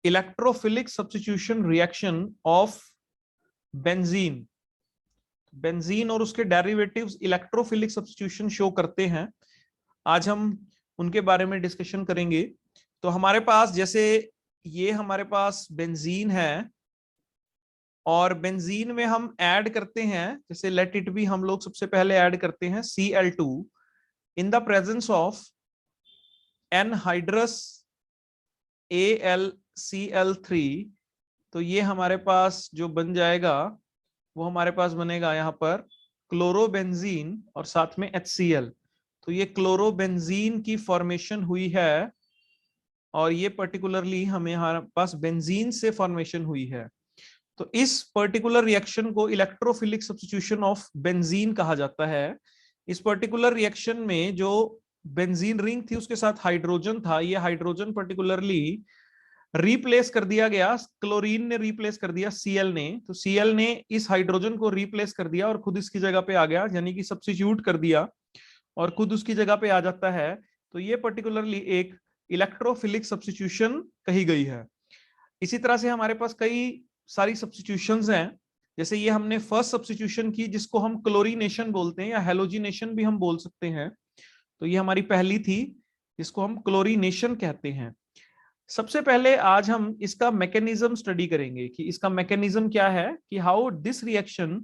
Electrophilic substitution reaction of benzene. Benzene और उसके derivatives electrophilic substitution show करते हैं। आज हम उनके बारे में डिस्कशन करेंगे। तो हमारे पास जैसे ये हमारे पास बेंजीन है और बेंजीन में हम ऐड करते हैं, जैसे लेट इट बी, हम लोग सबसे पहले ऐड करते हैं Cl2 in the presence of anhydrous AlCl3। तो ये हमारे पास जो बन जाएगा वो हमारे पास बनेगा यहाँ पर क्लोरोबेंजीन और साथ में HCl। तो ये क्लोरोबेंजीन की फॉर्मेशन हुई है और ये पर्टिकुलरली हमें हमारे पास बेंजीन से फॉर्मेशन हुई है। तो इस पर्टिकुलर रिएक्शन को इलेक्ट्रोफिलिक सब्स्टिट्यूशन ऑफ बेंजीन कहा जाता है। इस पर्टिकुलर रिएक्शन में जो बेंजीन रिंग थी उसके साथ हाइड्रोजन था, ये हाइड्रोजन पर्टिकुलरली रिप्लेस कर दिया गया, क्लोरीन ने रिप्लेस कर दिया Cl ने। तो Cl ने इस हाइड्रोजन को रिप्लेस कर दिया और खुद इसकी जगह पे आ गया, यानी कि सब्स्टिट्यूट कर दिया और खुद उसकी जगह पे आ जाता है। तो ये पर्टिकुलरली एक इलेक्ट्रोफिलिक सब्स्टिट्यूशन कही गई है। इसी तरह से हमारे पास कई सारी सब्स्टिट्यूशंस हैं। जैसे ये हमने फर्स्ट सब्स्टिट्यूशन की जिसको हम क्लोरीनेशन बोलते हैं या हेलोजिनेशन भी हम बोल सकते हैं। तो ये हमारी पहली थी जिसको हम क्लोरीनेशन कहते हैं। सबसे पहले आज हम इसका मैकेनिज्म स्टडी करेंगे कि इसका मैकेनिज्म क्या है, कि how this reaction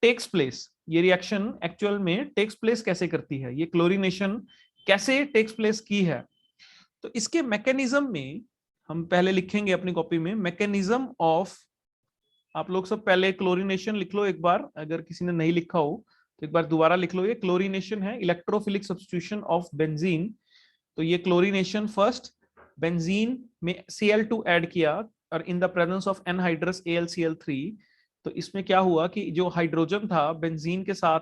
takes place. ये रिएक्शन एक्चुअल में टेक्स प्लेस कैसे करती है, ये क्लोरीनेशन कैसे टेक्स प्लेस की है। तो इसके मैकेनिज्म में हम पहले लिखेंगे अपनी कॉपी में मैकेनिज्म ऑफ, आप लोग सब पहले क्लोरीनेशन लिख लो एक बार, अगर किसी ने नहीं लिखा हो तो एक बार दोबारा लिख लो। ये क्लोरीनेशन है, इलेक्ट्रोफिलिक सब्स्टिट्यूशन ऑफ बेंजीन। तो ये क्लोरीनेशन, फर्स्ट बेंजीन में Cl2 ऐड किया और in the presence of anhydrous AlCl3। तो इसमें क्या हुआ कि जो हाइड्रोजन था बेंजीन के साथ,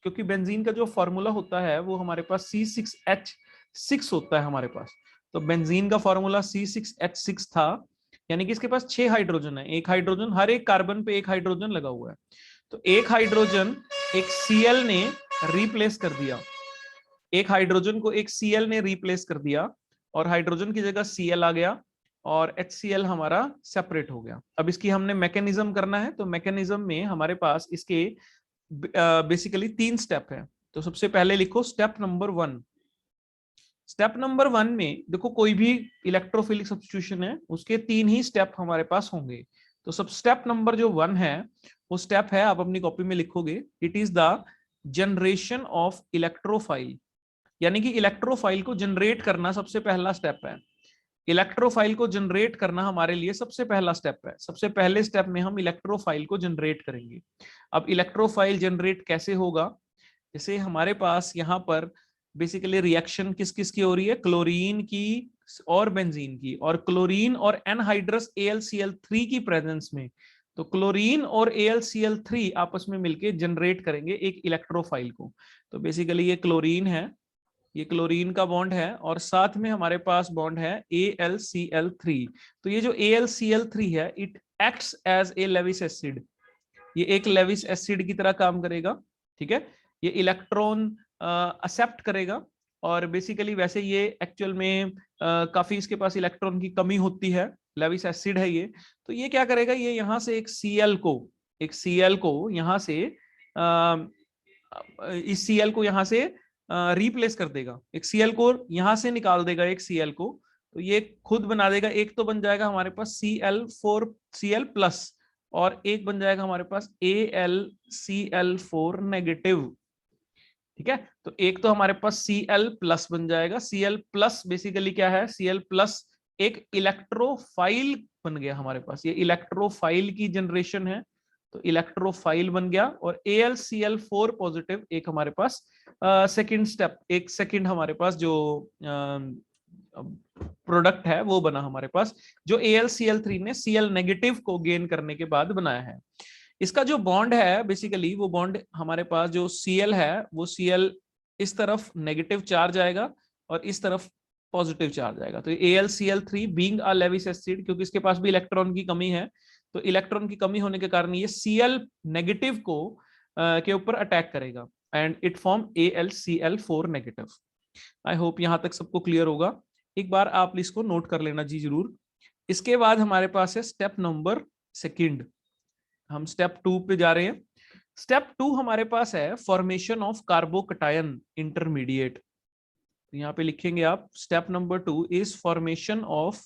क्योंकि बेंजीन का जो फॉर्मूला होता है वो हमारे पास C6H6 होता है हमारे पास। तो बेंजीन का फॉर्मूला C6H6 था, यानी कि इसके पास 6 हाइड्रोजन है, एक हाइड्रोजन, हर एक कार्बन पे एक हाइड्रोजन लगा हुआ है। तो एक हाइड्रोजन एक Cl ने रिप्लेस कर दिया, एक हाइड्रोजन को एक Cl ने रिप्लेस कर दिया और हाइड्रोजन की जगह Cl आ गया और HCl हमारा सेपरेट हो गया। अब इसकी हमने मैकेनिज्म करना है। तो मैकेनिज्म में हमारे पास इसके बेसिकली 3 स्टेप है। तो सबसे पहले लिखो स्टेप नंबर 1। स्टेप नंबर 1 में देखो, कोई भी इलेक्ट्रोफिलिक सब्स्टिट्यूशन है उसके 3 ही स्टेप हमारे पास होंगे। तो सब स्टेप नंबर जो 1 है वो स्टेप है, आप अपनी कॉपी में लिखोगे, it is the generation of electrophile. यानी कि इलेक्ट्रोफाइल को जनरेट करना सबसे पहला स्टेप है। इलेक्ट्रोफाइल को जनरेट करना हमारे लिए सबसे पहला स्टेप है। सबसे पहले स्टेप में हम इलेक्ट्रोफाइल को जनरेट करेंगे। अब इलेक्ट्रोफाइल जनरेट कैसे होगा, जैसे हमारे पास यहाँ पर बेसिकली रिएक्शन किस किस की हो रही है, क्लोरीन की और बेंजीन की, और क्लोरीन और एनहाइड्रस AlCl3 की प्रेजेंस में। तो क्लोरीन और AlCl3 आपस में मिलकर जनरेट करेंगे एक इलेक्ट्रोफाइल को। तो बेसिकली ये क्लोरीन है, ये क्लोरीन का बॉन्ड है और साथ में हमारे पास बॉन्ड है AlCl3। तो ये जो AlCl3 है, it acts as a Lewis acid, ये एक लेविस एसिड की तरह काम करेगा। ठीक है, ये इलेक्ट्रॉन एक्सेप्ट करेगा और बेसिकली वैसे ये एक्चुअल में काफी इसके पास इलेक्ट्रॉन की कमी होती है, लेविस एसिड है ये। तो ये क्या करेगा, ये यहाँ से एक Cl को यहाँ से इस Cl को यहाँ से रिप्लेस कर देगा, एक Cl को यहां से निकाल देगा एक Cl को। तो ये खुद बना देगा, एक तो बन जाएगा हमारे पास Cl प्लस और एक बन जाएगा हमारे पास AlCl4 नेगेटिव। ठीक है, तो एक तो हमारे पास Cl प्लस बन जाएगा। Cl प्लस बेसिकली क्या है, Cl प्लस एक इलेक्ट्रोफाइल बन गया हमारे पास, ये इलेक्ट्रोफाइल की जनरेशन है। तो इलेक्ट्रोफाइल बन गया और AlCl4 पॉजिटिव एक हमारे पास सेकंड स्टेप, एक सेकंड हमारे पास जो प्रोडक्ट है वो बना हमारे पास, जो AlCl3 ने Cl नेगेटिव को गेन करने के बाद बनाया है। इसका जो बॉन्ड है बेसिकली, वो बॉन्ड हमारे पास जो Cl है वो Cl इस तरफ नेगेटिव चार्ज आएगा और इस तरफ पॉजिटिव चार्ज आएगा। तो AlCl3 being a Lewis acid, क्योंकि इसके पास भी इलेक्ट्रॉन की कमी है, तो इलेक्ट्रॉन की कमी होने के कारण ये Cl नेगेटिव को के ऊपर अटैक करेगा and it form AlCl4 negative. I hope यहां तक सबको क्लियर होगा। एक बार आप इसको नोट कर लेना जी जरूर। इसके बाद हमारे पास है स्टेप नंबर सेकंड, हम स्टेप 2 पे जा रहे हैं। स्टेप 2 हमारे पास है फॉर्मेशन ऑफ कार्बोकटायन इंटरमीडिएट। तो यहाँ पे लिखेंगे आप step number 2 is formation of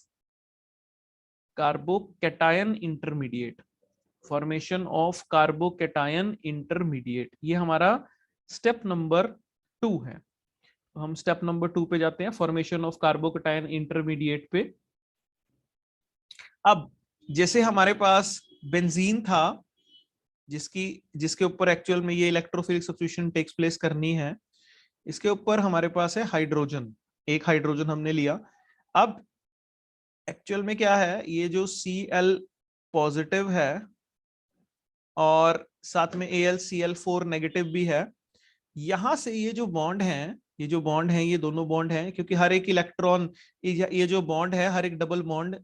carbocation intermediate, formation of carbocation intermediate, ये हमारा स्टेप नंबर 2 है। तो हम स्टेप नंबर 2 पे जाते हैं, फॉर्मेशन ऑफ कार्बोकैटायन इंटरमीडिएट पे। अब जैसे हमारे पास बेंजीन था जिसके ऊपर एक्चुअल में ये इलेक्ट्रोफिलिक सब्स्टिट्यूशन टेक्स प्लेस करनी है, इसके ऊपर हमारे पास है हाइड्रोजन, एक हाइड्रोजन हमने लिया। अब एक्चुअल में क्या है, ये जो Cl पॉजिटिव है और साथ में AlCl4 नेगेटिव भी है, यहां से ये जो बॉन्ड है, ये जो बॉन्ड है, ये दोनों बॉन्ड हैं, क्योंकि हर एक इलेक्ट्रॉन, ये जो बॉन्ड है हर एक डबल बॉन्ड,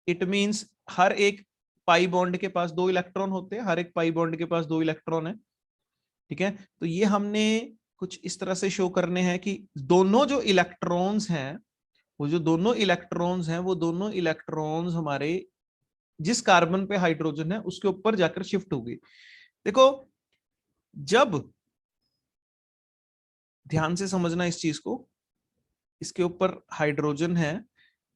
इट मींस हर एक पाई बॉन्ड के पास 2 इलेक्ट्रॉन होते हैं, हर एक पाई बॉन्ड के पास 2 इलेक्ट्रॉन है, ठीक है। तो ये हमने कुछ इस तरह से शो करने हैं कि दोनों जो इलेक्ट्रॉन्स हैं, वो जो दोनों इलेक्ट्रॉन्स हैं, वो दोनों इलेक्ट्रॉन्स हमारे जिस कार्बन पे हाइड्रोजन है उसके ऊपर जाकर शिफ्ट होगी। देखो, जब ध्यान से समझना इस चीज को, इसके ऊपर हाइड्रोजन है,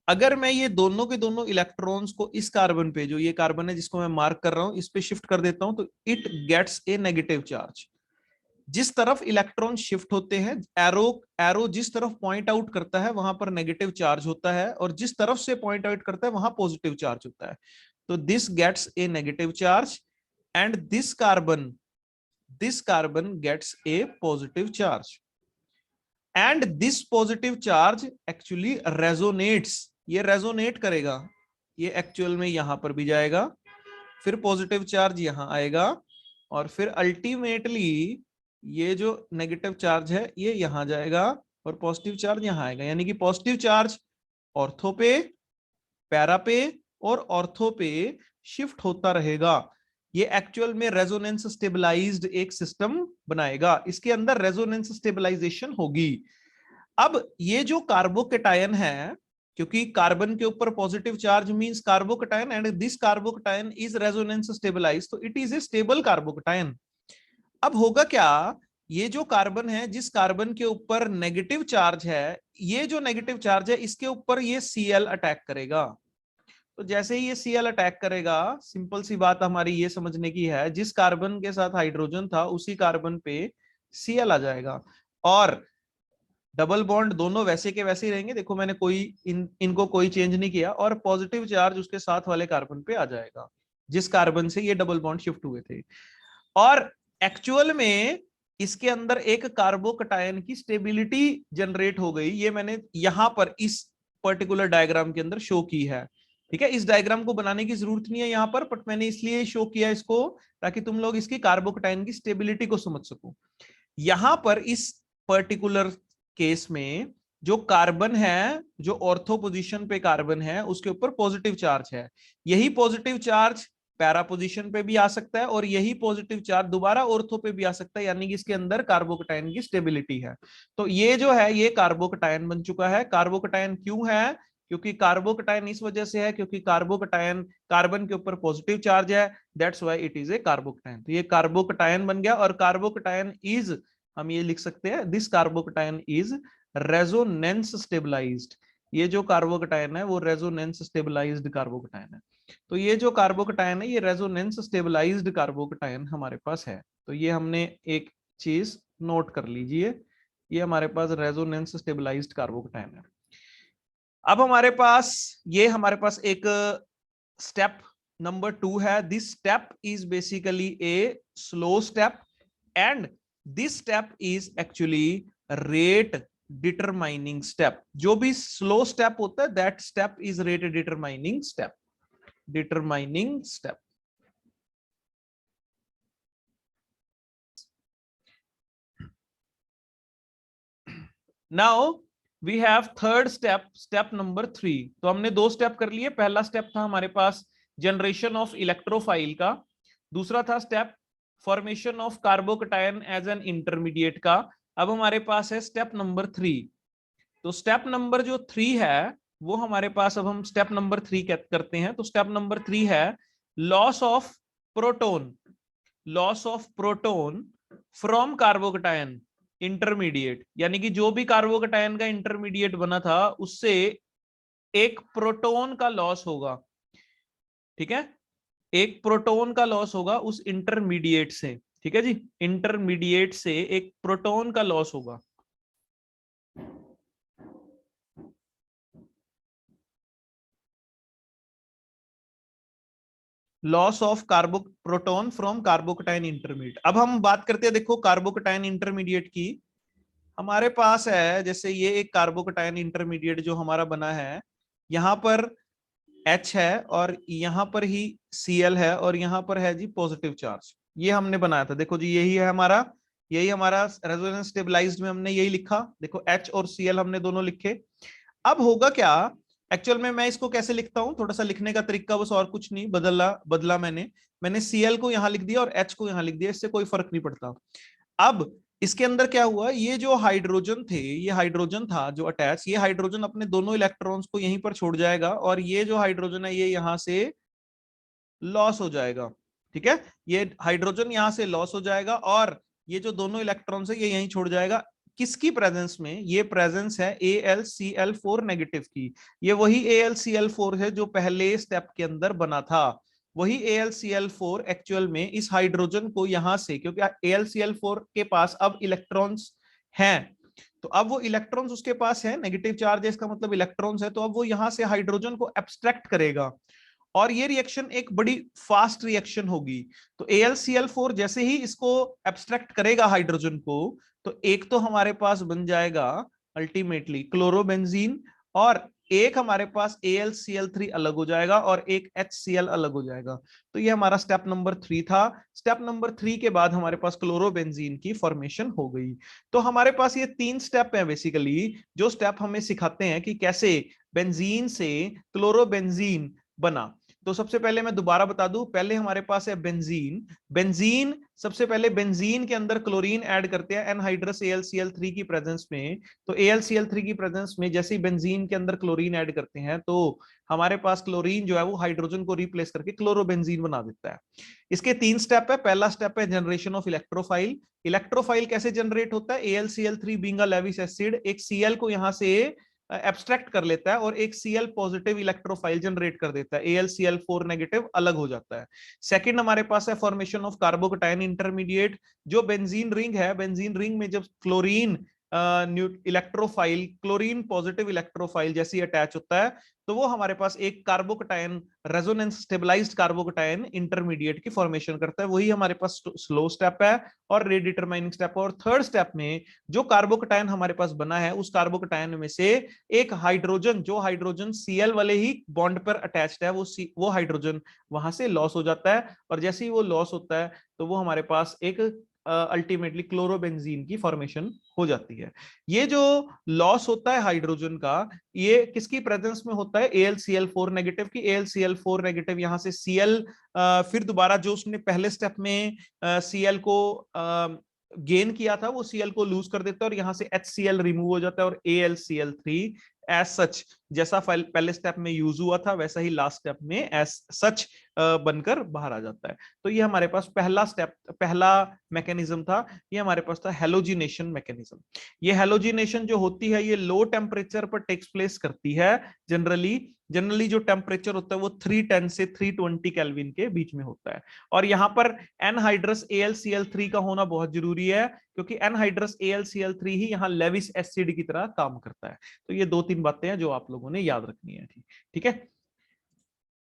अगर मैं ये दोनों के दोनों इलेक्ट्रॉन्स को इस कार्बन पे, जो ये कार्बन है जिसको मैं मार्क कर रहा हूं, इस पे शिफ्ट कर देता हूं, तो it gets a negative charge. जिस तरफ इलेक्ट्रॉन शिफ्ट होते हैं, एरो एरो जिस तरफ पॉइंट आउट करता है वहां पर नेगेटिव चार्ज होता है, और जिस तरफ से पॉइंट आउट करता है वहां पॉजिटिव चार्ज होता है। तो this gets a negative charge and this carbon gets a positive charge, and this positive charge actually resonates, ये रेजोनेट करेगा, ये एक्चुअल में यहां पर भी जाएगा, फिर पॉजिटिव चार्ज यहां आएगा, और फिर अल्टीमेटली ये जो नेगेटिव चार्ज है ये यहां जाएगा और पॉजिटिव चार्ज यहां आएगा। यानी कि पॉजिटिव चार्ज ऑर्थो पे, पैरा पे और ऑर्थो पे शिफ्ट होता रहेगा। ये एक्चुअल में रेजोनेंस स्टेबलाइज्ड एक सिस्टम बनाएगा, इसके अंदर रेजोनेंस स्टेबलाइजेशन होगी। अब ये जो कार्बोकैटायन है, क्योंकि कार्बन के ऊपर positive charge means carbocation, and this carbocation is resonance stabilized, तो it is a stable carbocation. अब होगा क्या, ये जो कार्बन है, जिस कार्बन के ऊपर नेगेटिव चार्ज है, ये जो नेगेटिव चार्ज है इसके ऊपर ये Cl अटैक करेगा। तो जैसे ही ये Cl अटैक करेगा, सिंपल सी बात हमारी ये समझने की है, जिस कार्बन के साथ हाइड्रोजन था उसी कार्बन पे Cl आ जाएगा, और डबल बॉन्ड दोनों वैसे के वैसे ही रहेंगे। देखो मैंने इनको कोई चेंज नहीं किया, और पॉजिटिव चार्ज उसके साथ वाले कार्बन पे आ जाएगा जिस कार्बन से ये डबल बॉन्ड शिफ्ट हुए थे। और एक्चुअल में इसके अंदर एक कार्बोकैटायन की स्टेबिलिटी जनरेट हो गई, ये मैंने यहां पर इस पर्टिकुलर डायग्राम के अंदर शो की है, ठीक है। इस डायग्राम को बनाने की जरूरत नहीं है यहां पर, बट मैंने इसलिए शो किया इसको ताकि तुम लोग इसकी कार्बोकैटायन की स्टेबिलिटी को समझ सको। यहां पर इस पर्टिकुलर केस में जो कार्बन है, जो ऑर्थो पोजीशन पे कार्बन है, उसके ऊपर पॉजिटिव चार्ज है। यही पॉजिटिव चार्ज पैरा पोजीशन पे भी आ सकता है, और यही पॉजिटिव चार्ज दोबारा ऑर्थो पे भी आ सकता है, यानी कि इसके अंदर कार्बोकैटायन की स्टेबिलिटी है। तो ये जो है ये कार्बोकैटायन बन चुका है। कार्बोकैटायन क्यों है, क्योंकि कार्बोकैटायन इस वजह से है क्योंकि कार्बोकैटायन कार्बन के ऊपर पॉजिटिव चार्ज है, that's why it is A carbocation. तो ये कार्बोकैटायन बन गया, और कार्बोकैटायन इज, हम ये लिख सकते हैं, this carbocation is resonance stabilised. ये जो कार्बोकैटायन है वो रेजोनेंस स्टेबलाइज्ड कार्बोकैटायन है। तो ये जो कार्बोकैटायन है ये रेजोनेंस स्टेबलाइज्ड कार्बोकैटायन हमारे पास है। तो ये हमने एक चीज नोट कर लीजिए, ये हमारे पास रेजोनेंस स्टेबलाइज्ड कार्बोकैटायन है। अब हमारे पास एक स्टेप नंबर 2 है। This step is basically a slow step, and this step is actually rate determining step. जो भी स्लो स्टेप होता है that step is rate determining step, determining step. Now we have third step, step number 3। तो हमने 2 step कर लिए। पहला step था हमारे पास जनरेशन ऑफ इलेक्ट्रोफाइल का, दूसरा था step formation of carbocation as an intermediate का। अब हमारे पास है स्टेप नंबर 3। तो स्टेप नंबर जो 3 है वो हमारे पास अब हम स्टेप नंबर 3 करते हैं। तो स्टेप नंबर 3 है loss of proton, loss of proton from carbocation intermediate, यानी कि जो भी कार्बोकटायन का इंटरमीडिएट बना था उससे एक प्रोटोन का लॉस होगा। ठीक है, एक प्रोटोन का लॉस होगा उस इंटरमीडिएट से। ठीक है जी, इंटरमीडिएट से एक प्रोटोन का लॉस होगा। Loss of कार्बो proton from carbocation intermediate. अब हम बात करते हैं, देखो कार्बोकटायन इंटरमीडिएट की। हमारे पास है जैसे ये एक कार्बोकटायन इंटरमीडिएट जो हमारा बना है, यहां पर H है और यहां पर ही Cl है और यहां पर है जी पॉजिटिव चार्ज। ये हमने बनाया था, देखो जी यही है हमारा, यही हमारा रेजोनेंस स्टेबलाइज्ड में हमने यही लिखा। देखो H और Cl हमने दोनों लिखे। अब होगा क्या, एक्चुअल में मैं इसको कैसे लिखता हूं, थोड़ा सा लिखने का तरीका बस, और कुछ नहीं बदला बदला मैंने Cl को यहां लिख दिया और H को यहां लिख दिया, इससे कोई फर्क नहीं पड़ता। अब इसके अंदर क्या हुआ, ये जो हाइड्रोजन थे, ये हाइड्रोजन था जो अटैच, ये हाइड्रोजन अपने दोनों इलेक्ट्रॉन्स को यहीं पर छोड़ जाएगा और ये जो हाइड्रोजन है ये यहां से लॉस हो जाएगा। ठीक है, ये हाइड्रोजन यहां से लॉस हो जाएगा और ये जो दोनों इलेक्ट्रॉन्स है ये यहीं छोड़ जाएगा। किसकी प्रेजेंस में, ये प्रेजेंस है AlCl4 नेगेटिव की। ये वही AlCl4 है जो पहले स्टेप के अंदर बना था। वही AlCl4 एक्चुअल में इस हाइड्रोजन को यहां से, क्योंकि AlCl4 के पास अब इलेक्ट्रॉन्स हैं, तो अब वो इलेक्ट्रॉन्स उसके पास है, नेगेटिव चार्ज है इसका मतलब इलेक्ट्रॉन्स है, तो अब वो यहां से हाइड्रोजन को एब्स्ट्रैक्ट करेगा और ये रिएक्शन एक बड़ी फास्ट रिएक्शन होगी। तो AlCl4 जैसे ही इसको एब्स्ट्रैक्ट करेगा हाइड्रोजन को, तो एक तो हमारे पास बन जाएगा अल्टीमेटली क्लोरोबेंजीन, और एक हमारे पास AlCl3 अलग हो जाएगा और एक HCl अलग हो जाएगा। तो ये हमारा स्टेप नंबर 3 था। स्टेप नंबर 3 के बाद हमारे पास क्लोरोबेंजीन की फॉर्मेशन हो गई। तो हमारे पास ये 3 स्टेप है बेसिकली, जो स्टेप हमें सिखाते हैं कि कैसे बेंजीन से क्लोरोबेंजीन बना। तो सबसे पहले मैं दोबारा बता दूं, पहले हमारे पास है बेंजीन। बेंजीन सबसे पहले बेंजीन के अंदर क्लोरीन ऐड करते हैं एनहाइड्रस AlCl3 की प्रेजेंस में। तो AlCl3 की प्रेजेंस में जैसे ही बेंजीन के अंदर क्लोरीन ऐड करते हैं तो हमारे पास क्लोरीन जो है वो हाइड्रोजन को रिप्लेस करके क्लोरोबेंजीन बना देता है। इसके 3 स्टेप है। पहला स्टेप है जनरेशन ऑफ इलेक्ट्रोफाइल। इलेक्ट्रोफाइल कैसे जनरेट होता है, AlCl3 being a Lewis acid एक Cl को यहां से एब्स्ट्रैक्ट कर लेता है और एक Cl पॉजिटिव इलेक्ट्रोफाइल जनरेट कर देता है, AlCl4 नेगेटिव अलग हो जाता है। सेकंड हमारे पास है फॉर्मेशन ऑफ कार्बोकटायन इंटरमीडिएट। जो बेंजीन रिंग है, बेंजीन रिंग में जब chlorine electrophile, chlorine positive electrophile जैसी अटैच होता है, तो वो हमारे पास एक carbocation, resonance stabilised carbocation intermediate की फॉर्मेशन करता है। वही हमारे पास स्लो स्टेप है और रेडिटरमाइनिंग स्टेप। और थर्ड स्टेप में जो कार्बोकटायन हमारे पास बना है, उस कार्बोकटायन में से एक हाइड्रोजन, जो हाइड्रोजन Cl वाले ही बॉन्ड पर अटैच्ड है, वो हाइड्रोजन वहां से लॉस हो जाता है और जैसे ही वो लॉस होता है तो वो हमारे पास एक अल्टीमेटली क्लोरोबेंजीन की फॉर्मेशन हो जाती है। ये जो लॉस होता है हाइड्रोजन का, ये किसकी प्रेजेंस में होता है, AlCl4 नेगेटिव की। AlCl4 नेगेटिव यहां से Cl फिर दोबारा जो उसने पहले स्टेप में Cl को गेन किया था, वो Cl को लूज कर देता है और यहां से HCl रिमूव हो जाता है और AlCl3 एज सच, जैसा पहले स्टेप में यूज हुआ था वैसा ही लास्ट स्टेप में एज सच बनकर बाहर आ जाता है। तो ये हमारे पास पहला स्टेप, पहला मैकेनिज्म था। ये हमारे पास था हेलोजिनेशन मैकेनिज्म। ये हेलोजिनेशन जो होती है ये लो टेम्परेचर पर टेक्स प्लेस करती है। जनरली जो टेम्परेचर होता है वो 310 से 320 केल्विन के बीच में होता है। और यहां पर एनहाइड्रस AlCl3 का होना बहुत जरूरी है, क्योंकि एनहाइड्रस AlCl3 ही यहाँ लेविस एसिड की तरह काम करता है। तो ये 2-3 बातें हैं जो आप लोगों ने याद रखनी है। ठीक है,